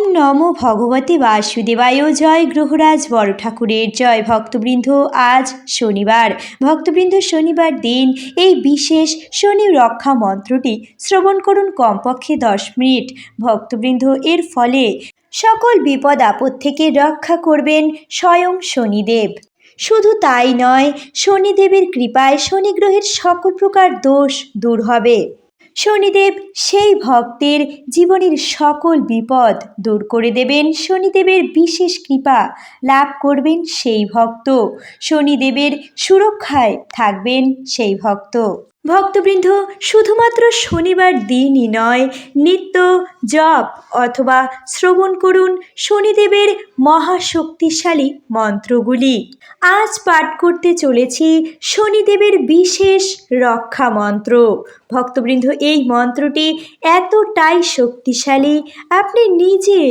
নমো ভগবতে বাসুদেবায়। জয় গ্রহরাজ বড় ঠাকুরের জয়। ভক্তবৃন্দ, আজ শনিবার। ভক্তবৃন্দ, শনিবার দিন এই বিশেষ শনি রক্ষা মন্ত্রটি শ্রবণ করুন কমপক্ষে 10 মিনিট। ভক্তবৃন্দ, এর ফলে সকল বিপদ আপদ থেকে রক্ষা করবেন স্বয়ং শনিদেব। শুধু তাই নয়, শনিদেবের কৃপায় শনি গ্রহের সকল প্রকার দোষ দূর হবে। শনিদেব সেই ভক্তের জীবনের সকল বিপদ দূর করে দেবেন। শনিদেবের বিশেষ কৃপা লাভ করবেন সেই ভক্ত। শনিদেবের সুরক্ষায় থাকবেন সেই ভক্ত। ভক্তবৃন্দ, শুধুমাত্র শনিবার দিনই নয়, নিত্য জপ অথবা শ্রবণ করুন শনিদেবের মহাশক্তিশালী মন্ত্রগুলি। আজ পাঠ করতে চলেছি শনিদেবের বিশেষ রক্ষা মন্ত্র। ভক্তবৃন্দ, এই মন্ত্রটি এতটাই শক্তিশালী, আপনি নিজে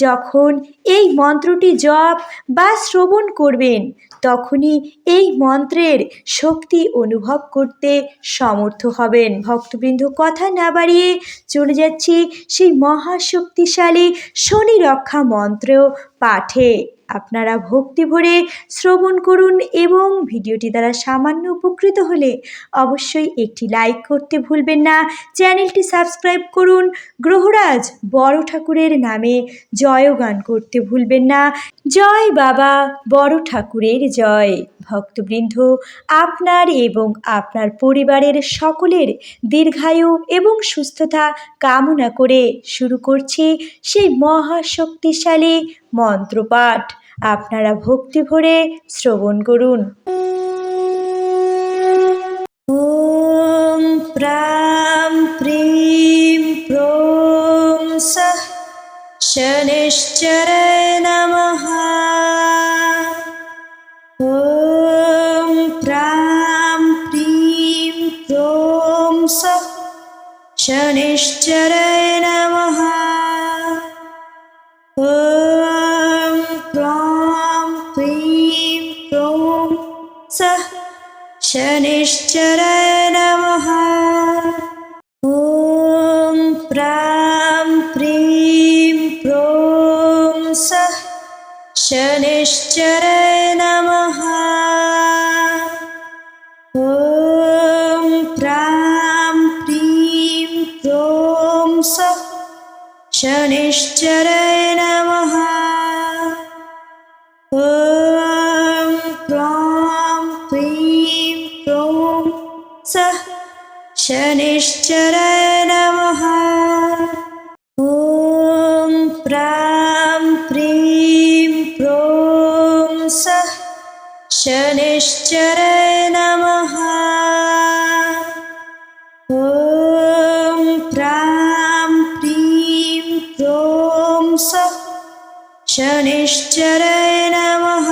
যখন এই মন্ত্রটি জপ বা শ্রবণ করবেন তখনই এই মন্ত্রের শক্তি অনুভব করতে সমর্থ হবেন। ভক্তবৃন্দ, কথা না বাড়িয়ে চলে যাচ্ছি সেই মহাশক্তিশালী শনি রক্ষা মন্ত্র পাঠে। আপনারা ভক্তি ভরে শ্রবণ করুন এবং ভিডিওটি দ্বারা সামান্য উপকৃত হলে অবশ্যই একটি লাইক করতে ভুলবেন না। চ্যানেলটি সাবস্ক্রাইব করুন। গ্রহরাজ বড় ঠাকুরের নামে জয়গান করতে ভুলবেন না। জয় বাবা বড় ঠাকুরের জয়। ভক্তবৃন্দ, আপনার এবং আপনার পরিবারের সকলের দীর্ঘায়ু এবং সুস্থতা কামনা করে শুরু করছি সেই মহাশক্তিশালী মন্ত্রপাঠ। আপনারা ভক্তি ভরে শ্রবণ করুন। ওম প্রাম প্রিম প্রোম সঃ শনিশ্চরায় নমঃ। ওম প্রাম প্রিম প্রোম সঃ শনিশ্চরায় নমঃ। ওম প্রাম প্রিম প্রোম সঃ শনিশ্চরায় নমঃ। ওম প্রাম প্রিম প্রোম সঃ শনিশ্চরায় নমঃ। ওম প্রাম প্রিম প্রোম সঃ শনিশ্চরায় নমঃ। ওম প্রাম প্রিম প্রোম সঃ শনিশ্চরায় নমঃ। ওম প্রাম প্রিম প্রোম সঃ শনিশ্চরায় নমঃ। ওম প্রাম প্রিম প্রোম সঃ শনিশ্চরায় নমঃ।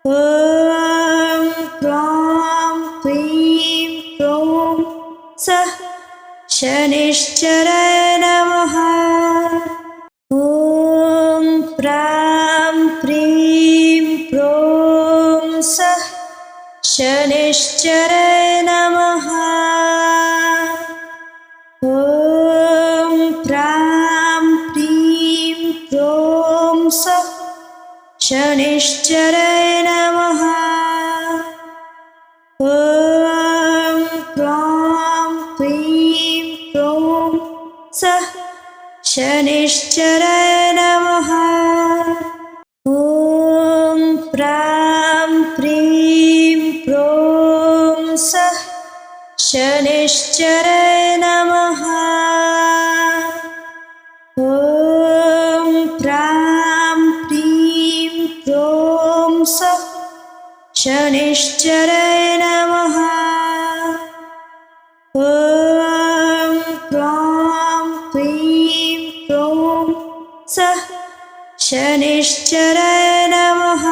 ওম প্রাম প্রিম প্রোম সঃ শনিশ্চরায় নমঃ। ওম প্রাম প্রিম প্রোম সঃ শনিশ্চরায় নমঃ। ওম প্রাম প্রিম প্রোম সঃ শনিশ্চরায় নমঃ। ওম প্রাম প্রিম প্রোম সঃ শনিশ্চরায় নমঃ। ওম প্রাম প্রিম প্রোম সঃ শনিশ্চরায় নমঃ। ওম প্রাম প্রিম প্রোম সঃ শনিশ্চরায় নমঃ। ওম প্রাম প্রিম প্রোম সঃ শনিশ্চরায় নমঃ।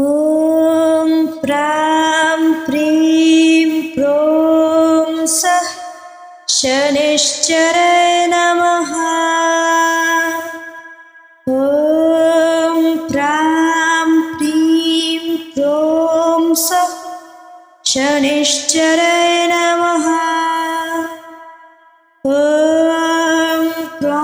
ওম প্রাম প্রিম প্রোম সঃ শনিশ্চরায় নমঃ। ওম প্রাম প্রিম প্রোম সঃ শনিশ্চরায় নমঃ। ওম প্রাম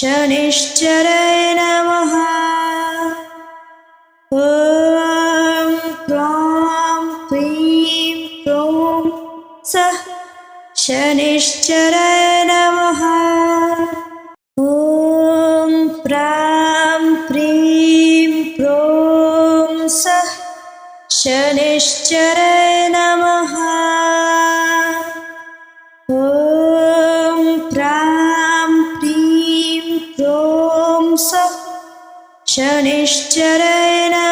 शनिश्चराय नमः। ॐ क्रां क्रीं क्रों सः शनिश्चराय नमः। ॐ प्रां प्रीं प्रों सः शनिश्चराय नमः। ॐ प्रां प्रीं प्रों सः शनिश्चराय नमः।